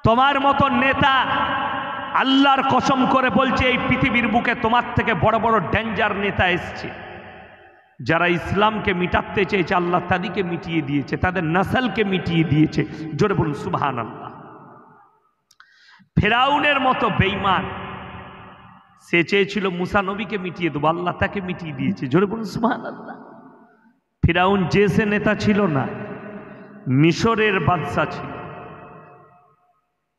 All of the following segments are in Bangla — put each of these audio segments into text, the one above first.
তোমার মতো নেতা আল্লাহর কসম করে বলছে এই পৃথিবীর বুকে তোমার থেকে বড় বড় ডেঞ্জার নেতা এসছে, যারা ইসলামকে মিটাতে চেয়েছে আল্লাহ তাদেরকে মিটিয়ে দিয়েছে, তাদের নসলকে মিটিয়ে দিয়েছে। জোরে বলুন সুবহানাল্লাহ। ফেরাউনের মতো বেঈমান, সে চেয়েছিল মুসা নবীকে মিটিয়ে দেবো, আল্লাহ তাকে মিটিয়ে দিয়েছে। জোরে বলুন সুবহানাল্লাহ। ফেরাউন যে সে নেতা ছিল না, মিশরের বাদশা ছিল।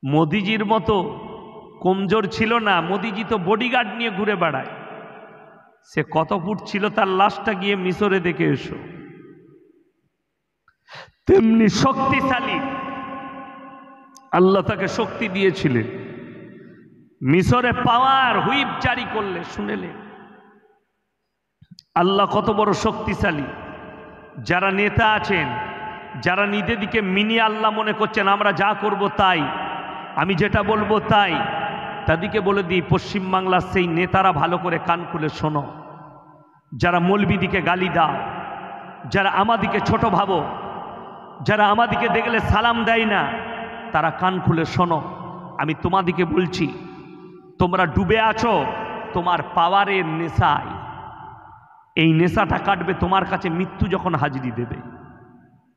মোদিজির মতো কমজোর ছিল না, মোদিজি তো বডিগার্ড নিয়ে ঘুরে বেড়ায়। সে কত ফুট ছিল তার লাশটা গিয়ে মিশরে দেখে এসো। তেমনি শক্তিশালী, আল্লাহ তাকে শক্তি দিয়েছিলেন। মিশরে পাওয়ার হুইপ জারি করলে শুনেলে আল্লাহ কত বড় শক্তিশালী। যারা নেতা আছেন, যারা নিজেদিকে মিনি আল্লাহ মনে করছেন, আমরা যা করব তাই, আমি যেটা বলবো তাই, তাদেরকে বলে দিই পশ্চিমবাংলার সেই নেতারা ভালো করে কান খুলে শোনো। যারা মৌলবীদিকে গালি দাও, যারা আমাদিকে ছোট ভাবো, যারা আমাদিকে দেখলে সালাম দেয় না, তারা কান খুলে শোনো। আমি তোমাদিকে বলছি, তোমরা ডুবে আছো তোমার পাওয়ারের নেশায়। এই নেশাটা কাটবে তোমার কাছে মৃত্যু যখন হাজিরি দেবে,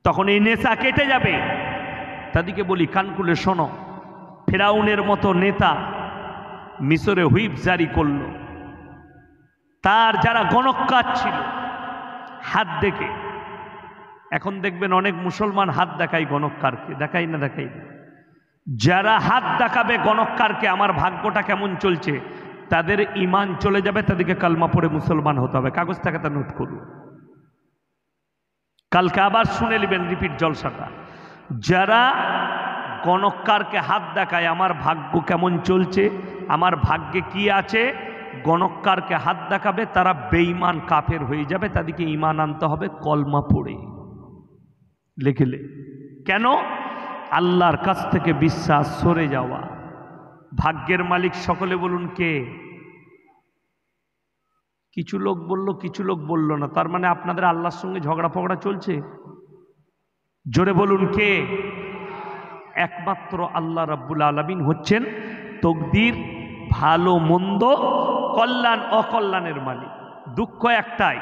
তখন এই নেশা কেটে যাবে। তাদেরকে বলি কান খুলে শোনো। ফেরাউনের মতো নেতা মিশরে হুইপ জারি করল। তার যারা গণককার ছিল হাত দেখে, এখন দেখবেন অনেক মুসলমান হাত দেখায় গণককারকে, দেখাই না দেখাই না। যারা হাত দেখাবে গণককারকে আমার ভাগ্যটা কেমন চলছে, তাদের ঈমান চলে যাবে, তাদেরকে কালমা পড়ে মুসলমান হতে হবে। কাগজ থেকে তা নোট করুন, কালকে আবার শুনে নেবেন রিপিট জলসাটা। যারা গণককারকে হাত দেখায় আমার ভাগ্য কেমন চলছে, আমার ভাগ্যে কি আছে, গণককারকে হাত দেখাবে, তারা বেঈমান কাফের হয়ে যাবে, তাদেরকে ঈমান আনতে হবে কলমা পড়ে। লিখলে কেন? আল্লাহর কাছ থেকে বিশ্বাস সরে যাওয়া। ভাগ্যের মালিক সকলে বলুন কে? কিছু লোক বলল, কিছু লোক বলল না, তার মানে আপনাদের আল্লাহর সঙ্গে ঝগড়া ফগড়া চলছে। জোরে বলুন কে? একমাত্র আল্লাহ রাব্বুল আলামিন হচ্ছেন তকদির, ভালো মন্দ, কল্যাণ অকল্যাণের মালিক। দুঃখ একটাই,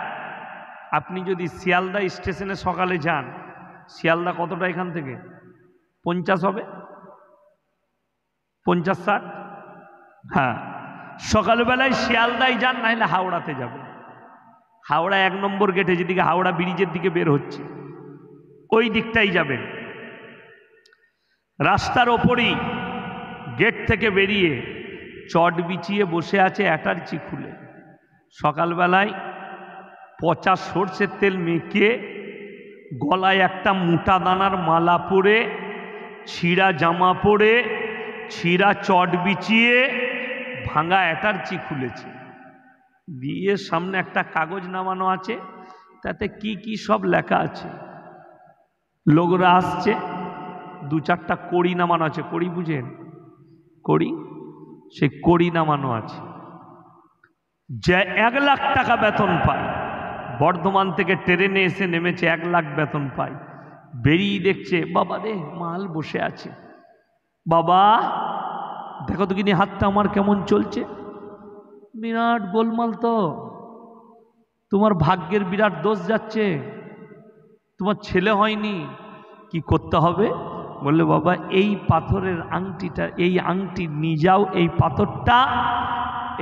আপনি যদি শিয়ালদা স্টেশনে সকালে যান, শিয়ালদা কতটা এখান থেকে? 50 হবে, 50-60। হ্যাঁ, সকালবেলায় শিয়ালদায় যান, না হলে হাওড়াতে যাবেন। হাওড়া 1 নম্বর গেটে, যেদিকে হাওড়া ব্রিজের দিকে বের হচ্ছে, ওই দিকটাই যাবেন। রাস্তার ওপরই গেট থেকে বেরিয়ে চট বিছিয়ে বসে আছে অ্যাটার্চি খুলে। সকালবেলায় পচা সর্ষের তেল মেখে, গলায় একটা মোটা দানার মালা পরে, ছিঁড়া জামা পরে, ছিঁড়া চট বিছিয়ে ভাঙা অ্যাটার্চি খুলেছে, দিয়ে সামনে একটা কাগজ নামানো আছে, তাতে কি কি সব লেখা আছে। লোকরা আসছে, 2-4টা কড়ি নামানো আছে। কড়ি বুঝেন? কড়ি, সে কড়ি নামানো আছে। যে 1 লাখ টাকা বেতন পায়, বর্ধমান থেকে ট্রেনে এসে নেমেছে, 1 লাখ বেতন পায়। বেরিয়ে দেখছে বাবা রে মাল বসে আছে। বাবা দেখো তো কিনি হাতটা আমার কেমন চলছে। বিরাট গোলমাল তো, তোমার ভাগ্যের বিরাট দোষ যাচ্ছে, তোমার ছেলে হয়নি, কি করতে হবে? বললে বাবা এই পাথরের আংটিটা, এই আংটি নিয়ে যাও, এই পাথরটা,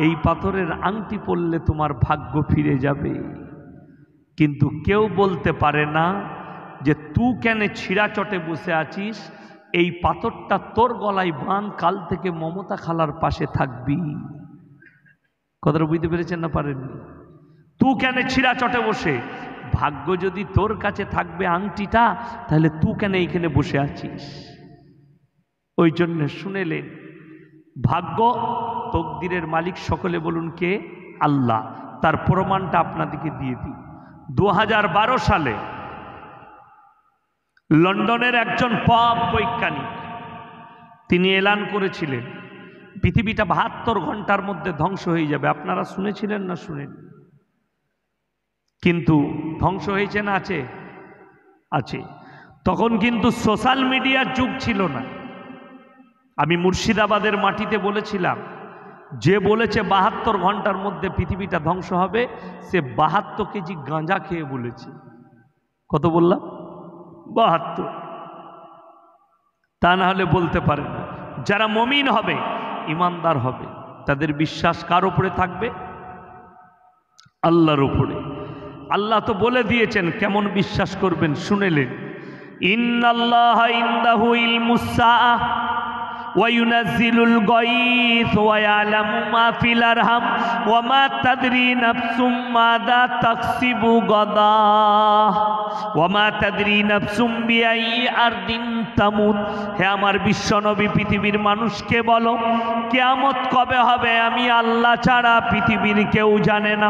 এই পাথরের আংটি পরলে তোমার ভাগ্য ফিরে যাবে। কিন্তু কেউ বলতে পারে না যে তুই কেন ছিঁড়া চটে বসে আছিস, এই পাথরটা তোর গলায় বান, কাল থেকে মমতা খালার পাশে থাকবি। কথাটা বুঝতে পেরেছেন না পারেননি? তুই কেন ছিঁড়া চটে বসে, ভাগ্য যদি তোর কাছে থাকবে আংটিটা, তাহলে তুই কেন এইখানে বসে আছিস? ওই জন্য শুনেলেন, ভাগ্য তকদিরের মালিক সকলে বলুন কে? আল্লাহ। তার প্রমাণটা আপনাদেরকে দিয়ে দিই। 2012 সালে লন্ডনের একজন পপ বৈজ্ঞানিক, তিনি এলান করেছিলেন পৃথিবীটা 72 ঘন্টার মধ্যে ধ্বংস হয়ে যাবে। আপনারা শুনেছিলেন না শুনেন? কিন্তু ধ্বংস হয়েছে না আছে? আছে। তখন কিন্তু সোশ্যাল মিডিয়ার যুগ ছিল না, আমি মুর্শিদাবাদের মাটিতে বলেছিলাম, যে বলেছে 72 ঘন্টার মধ্যে পৃথিবীটা ধ্বংস হবে, সে 72 কেজি গাঁজা খেয়ে বলেছে। কত বললাম? 72। তা না হলে বলতে পারে না। যারা মুমিন হবে, ইমানদার হবে, তাদের বিশ্বাস কার উপরে থাকবে? আল্লাহর উপরে। আল্লাহ তো বলে দিয়েছেন কেমন বিশ্বাস করবেন, শুনেলেন। ইন্নাল্লাহা ইনদাহু ইলমুস সাআহ ওয়া ইউনাজ্জিলুল গায়থ ওয়া ইয়ালামু মা ফিল আরহাম ওয়া মা তাদরি নাফসুম মাযা তাকসিবু গাদা ওয়া মা তাদরি নাফসুম বিআইয়ি আরদিন তামুত। হে আমার বিশ্বনবী, পৃথিবীর মানুষকে বলো, কিয়ামত কবে হবে আমি আল্লাহ ছাড়া পৃথিবীর কেউ জানে না।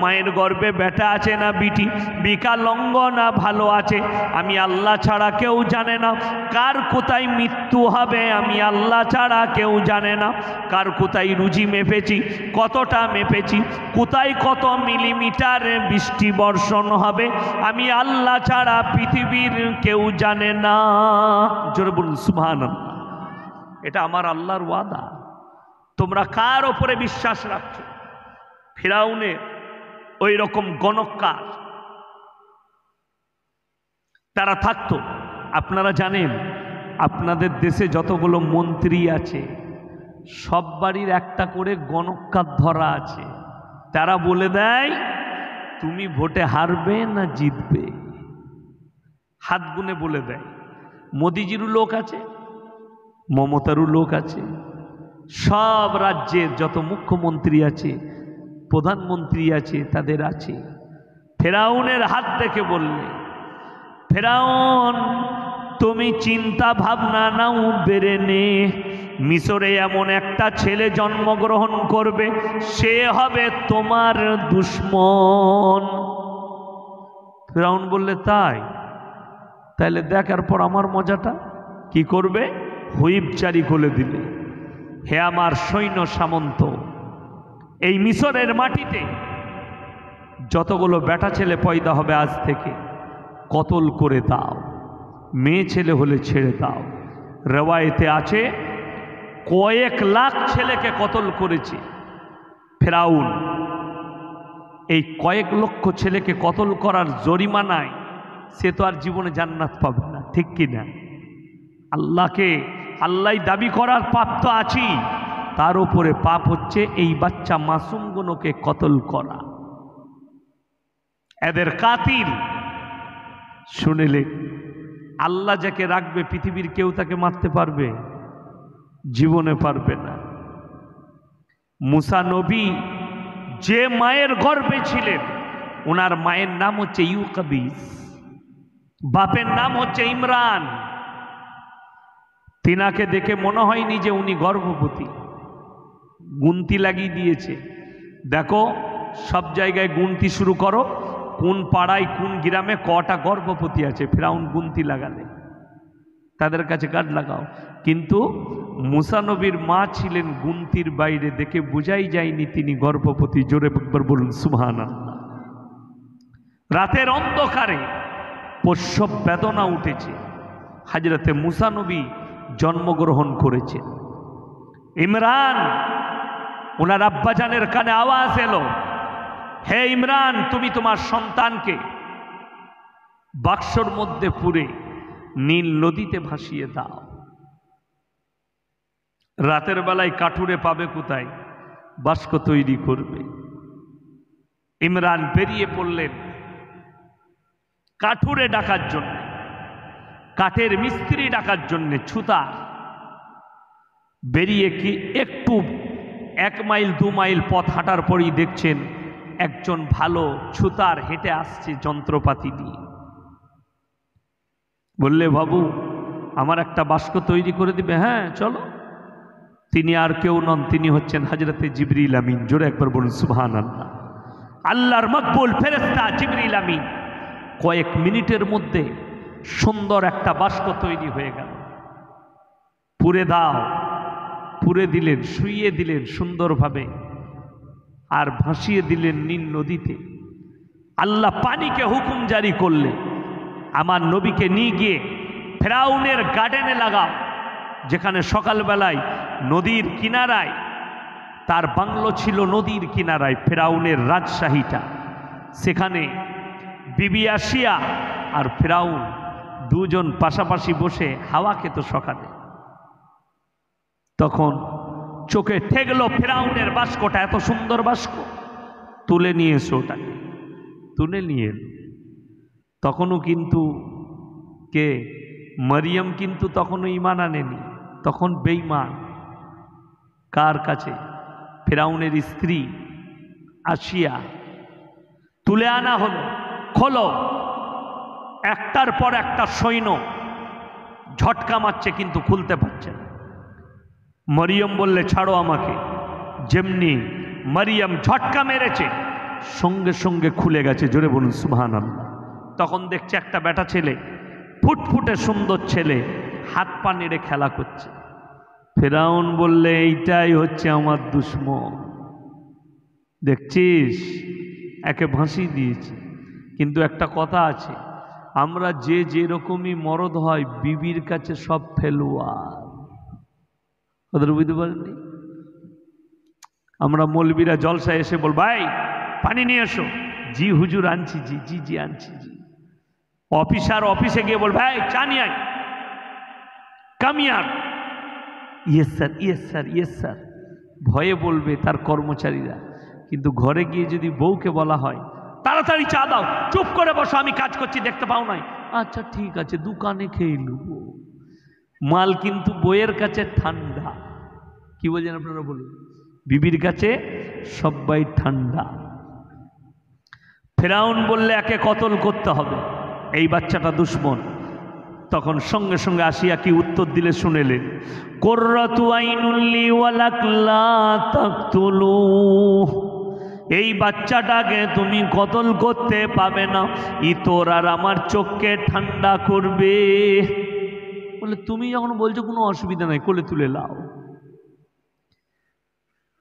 মায়ের গর্ভে বেটা আছে না বিটি, বিকলাঙ্গ না ভালো আছে, আমি আল্লাহ ছাড়া কেউ জানে না। কার কোথায় মৃত্যু হবে আমি আল্লাহ ছাড়া কেউ জানে না। কার কোথায় রুজি মেপেছি, কতটা মেপেছি, কোথায় কত মিলিমিটার বৃষ্টি বর্ষণ হবে আমি আল্লাহ ছাড়া পৃথিবীর কেউ জানে না। জোরে বলুন সুবহানাল্লাহ। এটা আমার আল্লাহর ওয়াদা। তোমরা কার ওপরে বিশ্বাস রাখছো? ফিরাউনের ওই রকম গণককার তারা থাকতো। আপনারা জানেন, আপনাদের দেশে যতগুলো মন্ত্রী আছে সব বাড়ির একটা করে গণককার ধরা আছে। তারা বলে দেয় তুমি ভোটে হারবে না জিতবে, হাত গুনে বলে দেয়। মোদিজিরও লোক আছে, মমতারও লোক আছে, সব রাজ্যের যত মুখ্যমন্ত্রী আছে, প্রধানমন্ত্রী আছে, তাদের আছে। ফেরাউনের হাত দেখে বললে, ফেরাউন তুমি চিন্তা ভাবনা নাও বেড়ে নে, মিশরে এমন একটা ছেলে জন্মগ্রহণ করবে, সে হবে তোমার দুশ্মন। ফেরাউন বললে তাই? তাহলে দেখার পর আমার মজাটা কি করবে? হুইপ জারি করে দিলে, হে আমার সৈন্য সামন্ত, এই মিশরের মাটিতে যতগুলো বেটা ছেলে পয়দা হবে আজ থেকে কতল করে দাও, মেয়ে ছেলে হলে ছেড়ে দাও। রেওয়ায়েতে আছে কয়েক লাখ ছেলেকে কতল করেছে ফেরাউন। এই কয়েক লক্ষ ছেলেকে কতল করার জরিমানায় সে তো আর জীবনে জান্নাত পাবে না, ঠিক কিনা? আল্লাহ দাবি করার পাপ তো আছেই, তার উপরে পাপ হচ্ছে এই বাচ্চা মাসুমগুলোকে কতল করা। এদের কাতিল। শুনেলে আল্লাহ যাকে রাখবে পৃথিবীর কেউ তাকে মারতে পারবে? জীবনে পারবে না। মুসা নবী যে মায়ের গর্ভে ছিলেন, ওনার মায়ের নাম হচ্ছে ইউকাবিস, বাপের নাম হচ্ছে ইমরান। তিনাকে দেখে মনে হয়নি যে উনি গর্ভবতী, গুনতি লাগিয়ে দিয়েছে। দেখো সব জায়গায় গুনতি শুরু করো, কোন পাড়ায় কোন গ্রামে কটা গর্ভবতী আছে, ফেরাউন গুনতি লাগালে তাদের কাছে কার্ড লাগাও। কিন্তু মুসা নবীর মা ছিলেন গুনতির বাইরে, দেখে বোঝাই যায়নি তিনি গর্ভবতী। জোরে একবার বলুন সুবহানাল্লাহ। রাতের অন্ধকারে প্রসব বেদনা উঠেছে, হযরতে মুসা নবী জন্মগ্রহণ করেছে। ইমরান, ওনার আব্বাজানের কানে আওয়াজ এলো, হে ইমরান, তুমি তোমার সন্তানকে বাক্সর মধ্যে পুরে নীল নদীতে ভাসিয়ে দাও। রাতের বেলায় কাঠুরে পাবে কোথায়? বাস্ক তৈরি করবে। ইমরান বেরিয়ে পড়লেন কাঠুরে ডাকার জন্য, কাঠের মিস্ত্রি ডাকার জন্য, ছুতা। বেরিয়ে কি একটু 1 মাইল 2 মাইল পথ হাঁটার পরই দেখছেন একজন ভালো ছুতার হেঁটে আসছে যন্ত্রপাতি নিয়ে। বললে বাবু আমার একটা বাস্ক তৈরি করে দিবে? হ্যাঁ চলো। তিনি আর কেউ নন, তিনি হচ্ছেন হযরতে জিবরিল আমিন। জোরে একবার বলুন সুবহানাল্লাহ। আল্লাহর মকবুল ফেরেশতা জিবরিল আমিন কয়েক মিনিটের মধ্যে সুন্দর একটা বাস্ক তৈরি হয়ে গেল। পুরে দাও, পুরে দিলেন, শুইয়ে দিলেন সুন্দরভাবে, আর ভাসিয়ে দিলেন নীল নদীতে। আল্লাহ পানিকে হুকুম জারি করলেন, আমার নবীকে নিয়ে গিয়ে ফেরাউনের গার্ডেনে লাগাও। যেখানে সকালবেলায় নদীর কিনারায়, তার বাংলো ছিল নদীর কিনারায়, ফেরাউনের রাজশাহীটা, সেখানে বিবি আসিয়া আর ফেরাউন দুজন পাশাপাশি বসে হাওয়া খেত সকালে। তখন চোখে ঠেকলো ফেরাউনের বাস্কটা, এত সুন্দর বাস্ক, তুলে নিয়ে এসো ওটাকে। তুলে নিয়ে এলো। তখনও কিন্তু কে, মারিয়াম কিন্তু তখনও ঈমান আনেনি, তখন বেঈমান। কার কাছে? ফেরাউনের স্ত্রী আসিয়া। তুলে আনা হলো, খোলো। একটার পর একটা সৈন্য ঝটকা মারছে কিন্তু খুলতে পারছে না। মরিয়ম বললে ছাড়ো আমাকে। যেমনি মরিয়ম ঝটকা মেরেছে সঙ্গে সঙ্গে খুলে গেছে। জোরে বলুন সুবহানাল্লাহ। তখন দেখছে একটা বেটা ছেলে, ফুটফুটে সুন্দর ছেলে, হাত পা নেড়ে খেলা করছে। ফেরাউন বললে এইটাই হচ্ছে আমার দুশ্মন, দেখছিস, একে ভাসিয়ে দিয়েছে। কিন্তু একটা কথা আছে, আমরা যে যেরকমই মরদ হয় বিবির কাছে সব ফেলুয়ার। ওদের বুঝতে পারেননি? আমরা মৌলবীরা জলসায় এসে বল, ভাই পানি নিয়ে এসো, জি হুজুর আনছি, জি জি জি আনছি জি। অফিসার অফিসে গিয়ে বল, ভাই চা নিয়ে আয়, কামিয়ার, yes sir yes sir yes sir, ভয়ে বলবে তার কর্মচারীরা। কিন্তু ঘরে গিয়ে যদি বউকে বলা হয় তাড়াতাড়ি চা দাও, চুপ করে বসো, আমি কাজ করছি, দেখতে পাও নাই, আচ্ছা ঠিক আছে দোকানে খেয়ে নেব। মাল কিন্তু বইয়ের কাছে ঠান্ডা। কি বলছেন আপনারা বলুন? বিবির কাছে সবাই ঠান্ডা। ফেরাউন বললে একে কতল করতে হবে, এই বাচ্চাটা দুশ্মন। তখন সঙ্গে সঙ্গে আসিয়া কি উত্তর দিলে শুনেলেন, কুররাতু আইনুল লি ওয়ালাক লা তাকতুলুহ, এই বাচ্চাটাকে তুমি কতল করতে পাবে না, ই তোর আর আমার চোখকে ঠান্ডা করবে। বলে তুমি যখন বলছো কোনো অসুবিধা নাই, কোলে তুলে লাও।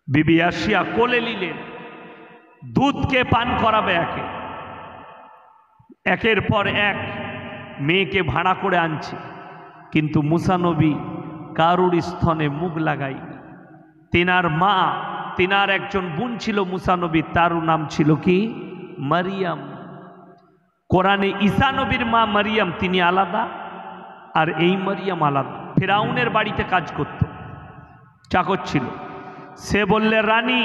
বিবি আসিয়া কোলে নিলেন, দুধকে পান করাবে একের পর এক মেয়েকে ভাড়া করে আনছে। কিন্তু মুসা নবী কারুর স্তনে মুখ লাগায়নি। তিনার মা, তিনার একজন বোন ছিল মুসা নবী, তার নাম ছিল কি? মারিয়াম। কোরআনে ঈসা নবীর মা মারিয়াম, তিনি আলাদা, আর এই মারিয়াম আলাদা। ফেরাউনের বাড়িতে কাজ করত, চাকর ছিল। সে বললে, রানী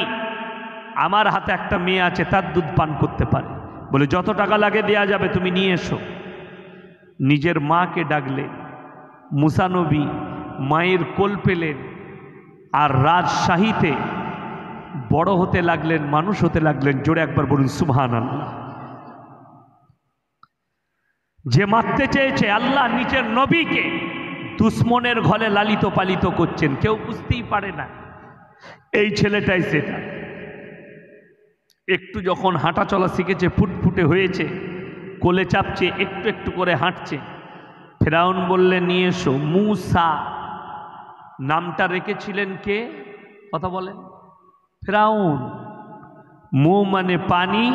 আমার হাতে একটা মেয়ে আছে, তার দুধ পান করতে পারে। বলে যত টাকা লাগে দেয়া যাবে, তুমি নিয়ে এসো। নিজের মাকে ডাকলে, মুসা নবী মায়ের কোল পেলেন, আর রাজশাহীতে বড় হতে লাগলেন, মানুষ হতে লাগলেন। জোরে একবার বলুন সুবহানাল্লাহ। যে মারতে চেয়েছে আল্লাহ নিজের নবীকে, দুশ্মনের ঘরে লালিত পালিত করছেন, কেউ বুঝতেই পারে না। এই ছেলেটাই সেটা। একটু যখন হাঁটা চলা শিখেছে, ফুটফুটে হয়েছে, কোলে চাপছে, একটু একটু করে হাঁটছে। ফেরাউন বললে নিয়ে এসো। মুসা নামটা রেখেছিলেন কে? কথা বলেন। ফেরাউন। মু মানে পানি,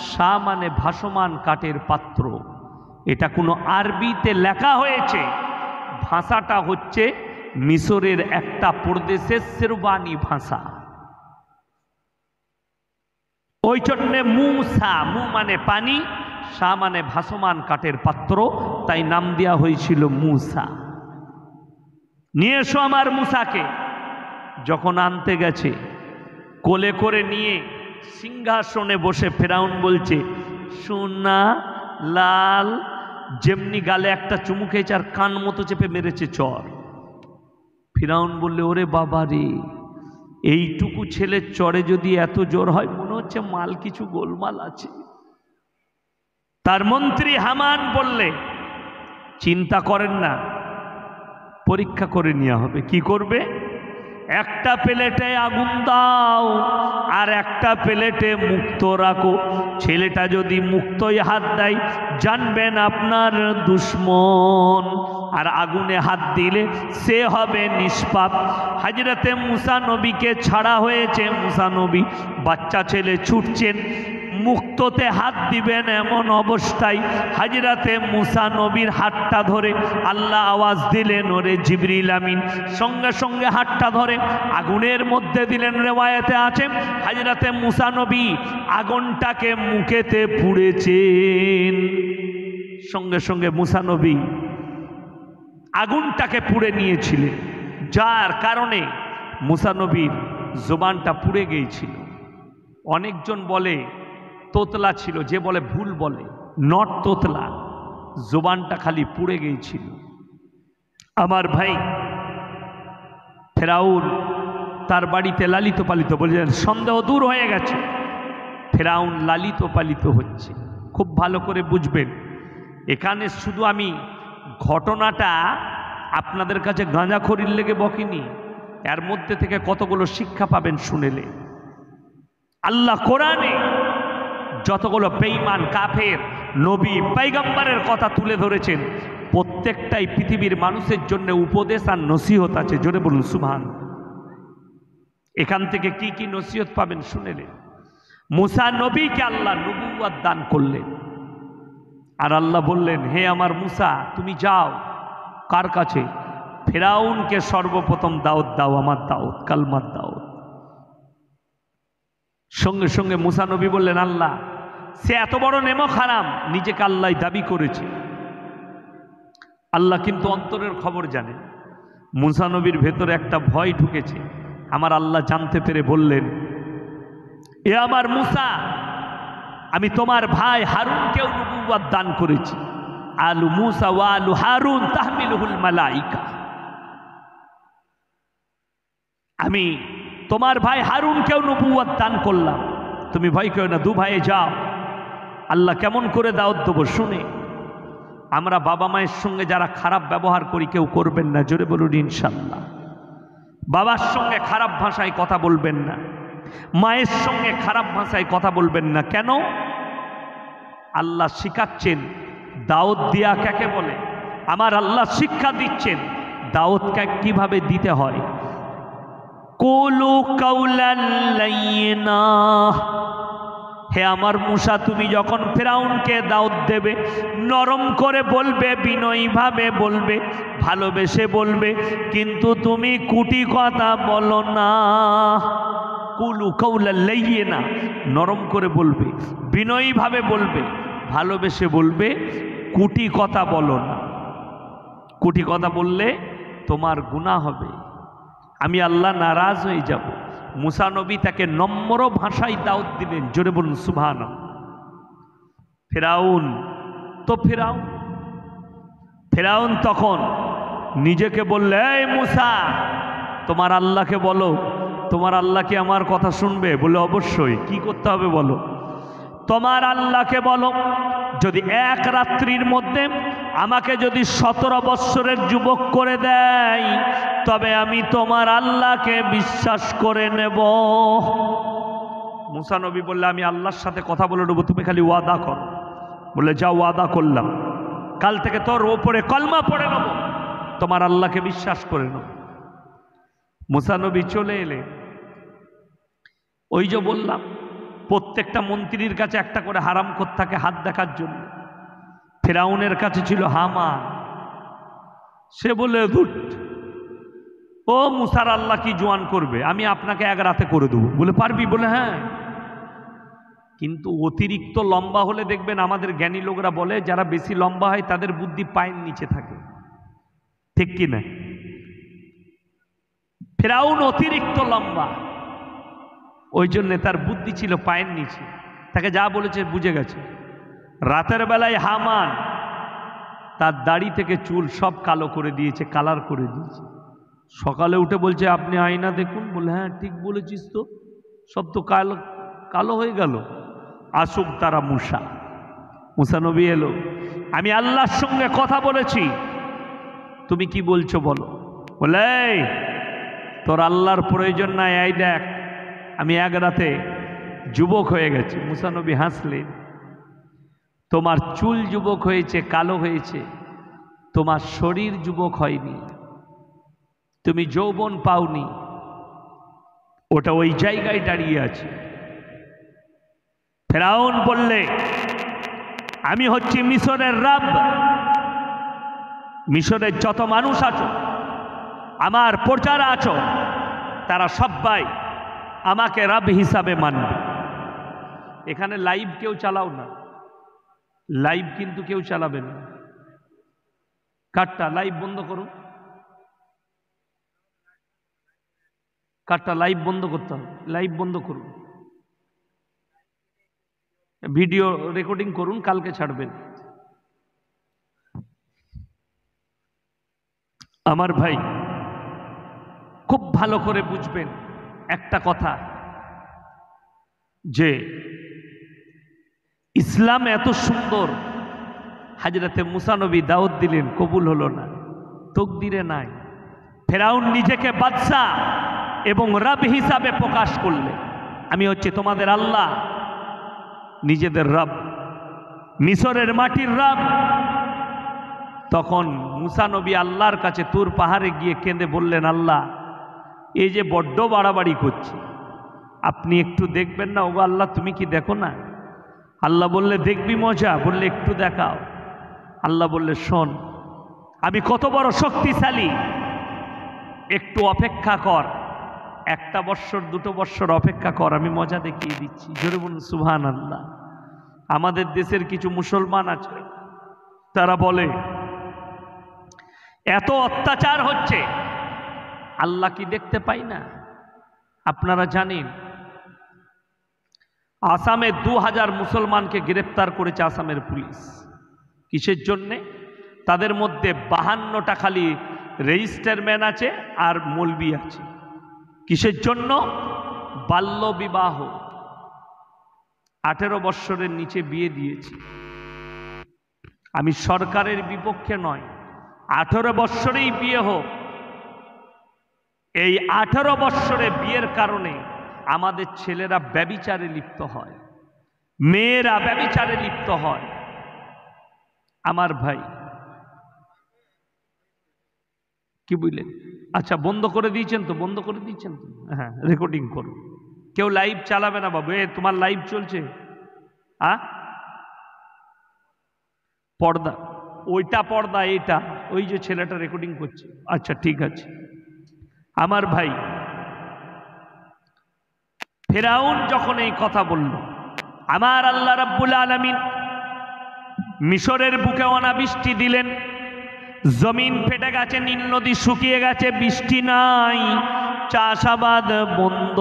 সা মানে ভাসমান কাঠের পাত্র। এটা কোনো আরবিতে লেখা হয়েছে, ভাষাটা হচ্ছে মিশরের একটা প্রদেশের শেরবানি ভাষা। ওই জন্যে মুসা, মু মানে পানি, সা মানে ভাসমান কাঠের পাত্র, তাই নাম দেওয়া হয়েছিল মুসা। নিয়ে এসো আমার মুসাকে। যখন আনতে গেছে, কোলে করে নিয়ে সিংহাসনে বসে ফেরাউন বলছে, সোনা লাল, যেমনি গালে একটা চুমু খেয়েছে আর কান মতো চেপে মেরেছে চর। ফেরাউন বললে, ওরে বাবা রে, এইটুকু ছেলের চরে যদি এত জোর হয়, মনে হচ্ছে মাল কিছু গোলমাল আছে। তার মন্ত্রী হামান বললে, চিন্তা করেন না, পরীক্ষা করে নেওয়া হবে। কি করবে? একটা প্লেটে আগুন দাও আর একটা প্লেটে মুক্ত রাখো। ছেলেটা যদি মুক্তই হাত দেয়, জানবেন আপনার দুশ্মন, আর আগুনে হাত দিলে সে হবে নিষ্পাপ। হাজরতে মুসা নবীকে ছাড়া হয়েছে। মুসা নবী বাচ্চা ছেলে ছুটছেন, মুক্ততে হাত দিবেন এমন অবস্থায় হযরতে মুসা নবীর হাতটা ধরে আল্লাহ আওয়াজ দিলেন, ওরে জিবরিল আমিন। সঙ্গে সঙ্গে হাতটা ধরে আগুনের মধ্যে দিলেন। রিওয়ায়াতে আছে হযরতে মুসা নবী আগুনটাকে মুখেতে পুড়েছেন। সঙ্গে সঙ্গে মুসা নবী আগুনটাকে পুড়ে নিয়েছিলেন, যার কারণে মুসা নবীর জবানটা পুড়ে গিয়েছিল। অনেকজন বলে তোতলা ছিল, যে বলে ভুল বলে, নট তোতলা, জবানটা খালি পুড়ে গিয়েছিল। আমার ভাই, ফেরাউন তার বাড়িতে লালিত পালিত, বলছেন সন্দেহ দূর হয়ে গেছে, ফেরাউন লালিত পালিত হচ্ছে। খুব ভালো করে বুঝবেন, এখানে শুধু আমি ঘটনাটা আপনাদের কাছে গাঁজাখড়ির লেগে বকিনি, এর মধ্যে থেকে কতগুলো শিক্ষা পাবেন শুনেলে। আল্লাহ কোরআনে যতগুলো বেঈমান কাফের নবী পয়গম্বরের কথা তুলে ধরেছেন, প্রত্যেকটাই পৃথিবীর মানুষের জন্য উপদেশ আর নসিহত আছে। জোরে বলুন সুবহান। এখান থেকে কি কি নসিহত পাবেন শুনেলে। মুসা নবীকে আল্লাহ নবুয়ত দান করলেন, আর আল্লাহ বললেন, হে আমার মুসা, তুমি যাও কার কাছে? ফেরাউনকে সর্বপ্রথম দাওয়াত দাও, আমার দাওয়াত, কালমার দাওয়াত। সঙ্গে সঙ্গে মুসা নবী বললেন, আল্লাহ, সে এত বড় নেমক হারাম, নিজেকে আল্লাহ দাবি করেছে। আল্লাহ কিন্তু অন্তরের খবর জানেন। মুসা নবীর ভেতরে একটা ভয় ঢুকেছে। আমার আল্লাহ জানতে পেরে বললেন, এ আমার মুসা, আমি তোমার ভাই হারুনকেও নবুয়ত দান করেছি। আলু মুসা ওয়া আলু হারুন তাহমিলুহুল মালাইকা। আমি তোমার ভাই হারুনকেও নবুয়ত দান করলাম, তুমি ভয় করো না, দু ভাইয়ে যাও। আল্লাহ কেমন করে দাওয়াত দেবো শুনে। আমরা বাবা মায়ের সঙ্গে যারা খারাপ ব্যবহার করি কেউ করবেন না। জোরে বলুন ইনশাআল্লাহ। বাবার সঙ্গে খারাপ ভাষায় কথা বলবেন না, মায়ের সঙ্গে খারাপ ভাষায় কথা বলবেন না। কেন? আল্লাহ শিখাচ্ছেন দাওয়াত দিয়া কাকে বলে। আমার আল্লাহ শিক্ষা দিচ্ছেন দাওয়াতকে কিভাবে দিতে হয়। কুলু কাউলান লাইয়িনা। হে আমার মুসা, তুমি যখন ফেরাউনকে দাওয়াত দেবে, নরম করে বলবে, বিনয়ীভাবে বলবে, ভালোবেসে বলবে, কিন্তু তুমি কুটি কথা বলো না। কুলু কাউলান লাইয়িনা, নরম করে বলবে, বিনয়ীভাবে বলবে, ভালোবেসে বলবে, কুটি কথা বলো না। কুটি কথা বললে তোমার গুনাহ হবে, আমি আল্লাহ নারাজ হয়ে যাব। মুসা নবী তাকে নম্র ভাষায় দাওয়াত দিলেন। জোরে বলুন সুবহানাল্লাহ। ফেরাউন তো ফেরাউন তখন নিজেকে বললে, এই মুসা, তোমার আল্লাহকে বলো, তোমার আল্লাহ কি আমার কথা শুনবে? বলে অবশ্যই। কি করতে হবে বলো? তোমার আল্লাহকে বলো, যদি এক রাত্রির মধ্যে আমাকে যদি 17 বৎসরের যুবক করে দেয়, তবে আমি তোমার আল্লাহকে বিশ্বাস করে নেব। মুসা নবী বললে, আমি আল্লাহর সাথে কথা বলে নেবো, তুমি খালি ওয়াদা করো। বলে, যাও, ওয়াদা করলাম, কাল থেকে তোর ওপরে কলমা পড়ে নেব, তোমার আল্লাহকে বিশ্বাস করে নেব। মুসা নবী চলে এলে, ওই যে বললাম প্রত্যেকটা মন্ত্রীর কাছে একটা করে হারামখোর থাকে হাত দেখার জন্য। ফেরাউনের কাছে ছিল হামান। সে বলে, ধুট, ও মুসার আল্লাহ কি জোয়ান করবে, আমি আপনাকে এক রাতে করে দেবো। বলে, পারবি? বলে, হ্যাঁ। কিন্তু অতিরিক্ত লম্বা হলে দেখবেন আমাদের জ্ঞানী লোকরা বলে, যারা বেশি লম্বা হয় তাদের বুদ্ধি পায়ের নিচে থাকে, ঠিক কি না? ফেরাউন অতিরিক্ত লম্বা, ওই জন্যে তার বুদ্ধি ছিল পায়ের নিচে। তাকে যা বলেছে বুঝে গেছে। রাতের বেলায় হামান তার দাড়ি থেকে চুল সব কালো করে দিয়েছে, কালার করে দিয়েছে। সকালে উঠে বলছে, আপনি আয়না দেখুন। বলে, হ্যাঁ ঠিক বলেছিস, তো সব তো কালো কালো হয়ে গেল। আসুক তারা মুসা নবী এলো, আমি আল্লাহর সঙ্গে কথা বলেছি, তুমি কি বলছো বলো। বলে, তোর আল্লাহর প্রয়োজন নাই, এই দেখ আমি এক রাতে যুবক হয়ে গেছি। মুসা নবী হাসলেন। তোমার চুল যুবক হয়েছে, কালো হয়েছে, তোমার শরীর যুবক হয়নি, তুমি যৌবন পাওনি, ওটা ওই জায়গায় দাঁড়িয়ে আছে। ফেরাউন বললে আমি হচ্ছি মিশরের রব, মিশরের যত মানুষ আছো, আমার প্রজারা আছো, তারা সবাই আমাকে রব হিসাবে মানবে। এখানে লাইভ কেউ চালাও না, লাইভ কিন্তু কেউ চালাবে না। কাটটা লাইভ বন্ধ করুন, কাটটা লাইভ বন্ধ করতে হবে, লাইভ বন্ধ করুন, ভিডিও রেকর্ডিং করুন, কালকে ছাড়বেন। আমার ভাই খুব ভালো করে বুঝবেন একটা কথা, যে ইসলাম এত সুন্দর, হাজরতে মুসা নবী দাওয়াত দিলেন, কবুল হলো না, তকদিরে নাই। ফেরাউন নিজেকে বাদশা এবং রব হিসাবে প্রকাশ করলে, আমি হচ্ছে তোমাদের আল্লাহ, নিজেদের রব, মিশরের মাটির রব। তখন মুসা নবী আল্লাহর কাছে তুর পাহাড়ে গিয়ে কেঁদে বললেন, আল্লাহ এই যে বড্ড বাড়াবাড়ি করছে, আপনি একটু দেখবেন না? ওগো আল্লাহ তুমি কি দেখো না? আল্লাহ বললে দেখবি মজা? বললে একটু দেখাও। আল্লাহ বললে শোন, আমি কত বড় শক্তিশালী, একটু অপেক্ষা কর, 1 বৎসর 2 বৎসর অপেক্ষা কর, আমি মজা দেখিয়ে দিচ্ছি। জোরে বলুন সুবহানাল্লাহ। আমাদের দেশের কিছু মুসলমান আছে, তারা বলে এত অত্যাচার হচ্ছে, আল্লাহ কি দেখতে পাই না? আপনারা জানেন আসামে 2000 মুসলমানকে গ্রেপ্তার করেছে আসামের পুলিশ। কিসের জন্যে? তাদের মধ্যে 52টা খালি রেজিস্টারম্যান আছে আর মৌলবি আছে। কিসের জন্য? বাল্য বিবাহ, 18 বৎসরের নিচে বিয়ে দিয়েছে। আমি সরকারের বিপক্ষে নয়, 18 বৎসরেই বিয়ে হোক। এই 18 বৎসরে বিয়ের কারণে আমাদের ছেলেরা ব্যভিচারে লিপ্ত হয়, মেয়েরা ব্যভিচারে লিপ্ত হয়। আমার ভাই কি বুঝলেন? আচ্ছা বন্ধ করে দিয়েছেন তো? বন্ধ করে দিয়েছেন তো? হ্যাঁ, রেকর্ডিং করুন, কেউ লাইভ চালাবে না বাবু। তোমার লাইভ চলছে? পর্দা, ওইটা পর্দা, এটা ওই যে ছেলেটা রেকর্ডিং করছে। আচ্ছা ঠিক আছে। আমার ভাই ফেরাউন যখন এই কথা বলল, আমার আল্লাহ রাব্বুল আলামিন মিশরের বুকে অনাবৃষ্টি দিলেন, জমিন ফেটে গেছে, নীল নদী শুকিয়ে গেছে, বৃষ্টি নাই, চাষাবাদ বন্ধ।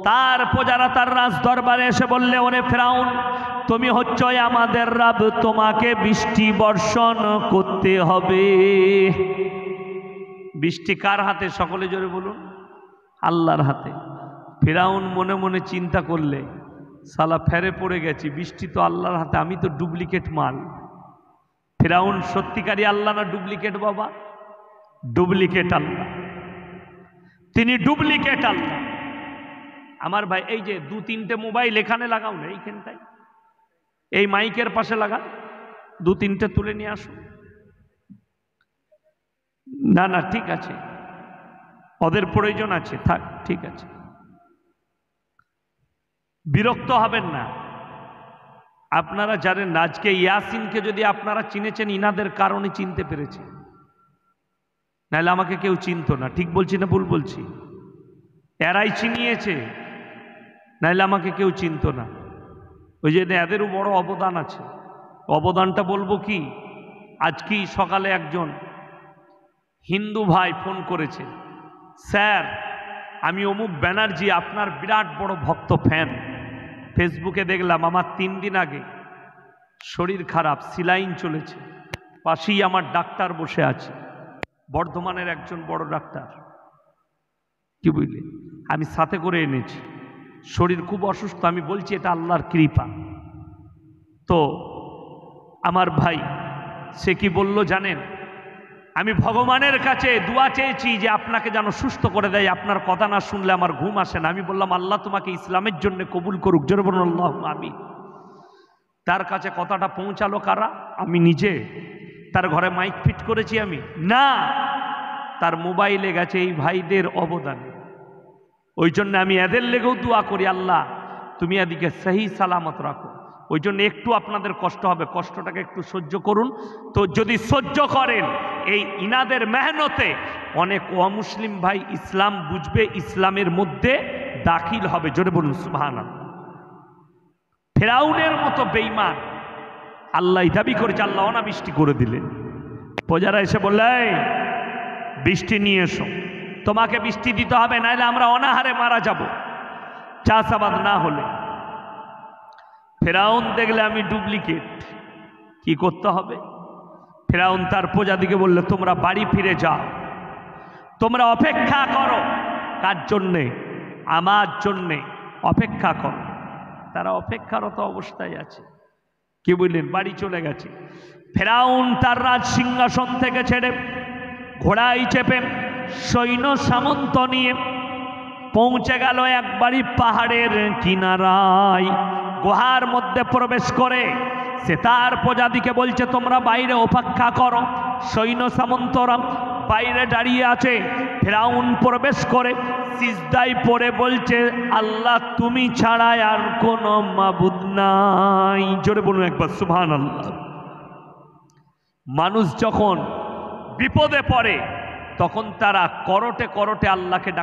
তার প্রজারা তার রাজ দরবারে এসে বললে, ওরে ফেরাউন, তুমি হচ্ছ আমাদের রব, তোমাকে বৃষ্টি বর্ষণ করতে হবে। বৃষ্টি কার হাতে? সকলে জোরে বলুন, আল্লাহর হাতে। ফেরাউন মনে মনে চিন্তা করলে, সালা ফেরে পড়ে গেছি, বৃষ্টি তো আল্লাহর হাতে, আমি তো ডুপ্লিকেট মাল। ফেরাউন সত্যিকারী আল্লাহ না ডুপ্লিকেট? বাবা ডুপ্লিকেট আল্লাহ, তিনি ডুপ্লিকেট আল্লাহ। আমার ভাই এই যে 2-3টে মোবাইল এখানে লাগাও না, এইখানটায় এই মাইকের পাশে লাগা, 2-3টে তুলে নিয়ে আসুন। না না ঠিক আছে, ওদের প্রয়োজন আছে, থাক, ঠিক আছে, বিরক্ত হবেন না। আপনারা জানেন না, আজকে ইয়াসিনকে যদি আপনারা চিনেছেন, ইনাদের কারণে চিনতে পেরেছেন, নাহলে আমাকে কেউ চিনতো না। ঠিক বলছি না ভুল বলছি? এরাই চিনিয়েছে, নাহলে আমাকে কেউ চিনতো না। ওই যে এদেরও বড় অবদান আছে। অবদানটা বলবো কি, আজকেই সকালে একজন হিন্দু ভাই ফোন করেছে, স্যার আমি অমুক ব্যানার্জি আপনার বিরাট বড় ভক্ত, ফ্যান। ফেসবুকে দেখলাম আমার 3 দিন আগে শরীর খারাপ, সিলাইন চলেছে, পাশেই আমার ডাক্তার বসে আছে, বর্ধমানের একজন বড় ডাক্তার। কি বুঝলে, আমি সাথে করে এনেছি, শরীর খুব অসুস্থ। আমি বলছি এটা আল্লাহর কৃপা। তো আমার ভাই সে কি বলল জানেন? আমি ভগবানের কাছে দোয়া চেয়েছি যে আপনাকে যেন সুস্থ করে দেয়, আপনার কথা না শুনলে আমার ঘুম আসে না। আমি বললাম, আল্লাহ তোমাকে ইসলামের জন্য কবুল করুক, জোরে বলুন আল্লাহুম্মা আমিন। তার কাছে কথাটা পৌঁছালো কারা? আমি নিজে। তার ঘরে মাইক ফিট করেছি আমি? না, তার মোবাইলে গেছে এই ভাইদের অবদান। ওই জন্য আমি এদের লেগেও দোয়া করি, আল্লাহ তুমি এদিকে সহি সালামত রাখো। ওই জন্য একটু আপনাদের কষ্ট হবে, কষ্টটাকে একটু সহ্য করুন। তো যদি সহ্য করেন, এই ইনাদের মেহনতে অনেক অমুসলিম ভাই ইসলাম বুঝবে, ইসলামের মধ্যে দাখিল হবে। জোরে বলুন সুবহানাল্লাহ। ফেরাউনের মতো বেঈমান আল্লাহ দাবি করেছে, আল্লাহ অনাবৃষ্টি করে দিলেন। প্রজারা এসে বললে, বৃষ্টি নিয়ে এসো, তোমাকে বৃষ্টি দিতে হবে, নাহলে আমরা অনাহারে মারা যাব চাষাবাদ না হলে। ফেরাউন দেখলে আমি ডুপ্লিকেট, কি করতে হবে? ফেরাউন তার প্রজাদিকে বললে, তোমরা বাড়ি ফিরে যাও, তোমরা অপেক্ষা করো। কার জন্যে? আমার জন্যে অপেক্ষা করো। তারা অপেক্ষারত অবস্থায় আছে। কি বললেন? বাড়ি চলে গেছে। ফেরাউন তার রাজ সিংহাসন থেকে ছেড়ে ঘোড়ায় চেপে সৈন্য সামন্ত নিয়ে পৌঁছে গেল একবারই পাহাড়ের কিনারায়। গুহার মধ্যে প্রবেশ করে সে তার প্রজাদিকে বলছে, তোমরা বাইরে অপেক্ষা করো। সৈন্য সামন্তরা বাইরে দাঁড়িয়ে আছে। ফেরাউন প্রবেশ করে সিজদায় পড়ে বলছে, আল্লাহ তুমি ছাড়া আর কোনো মাবুদ নাই। জোরে বলুন একবার সুবহানাল্লাহ। মানুষ যখন বিপদে পড়ে তখন তারা করটে করটে আল্লাহকে ডাকে।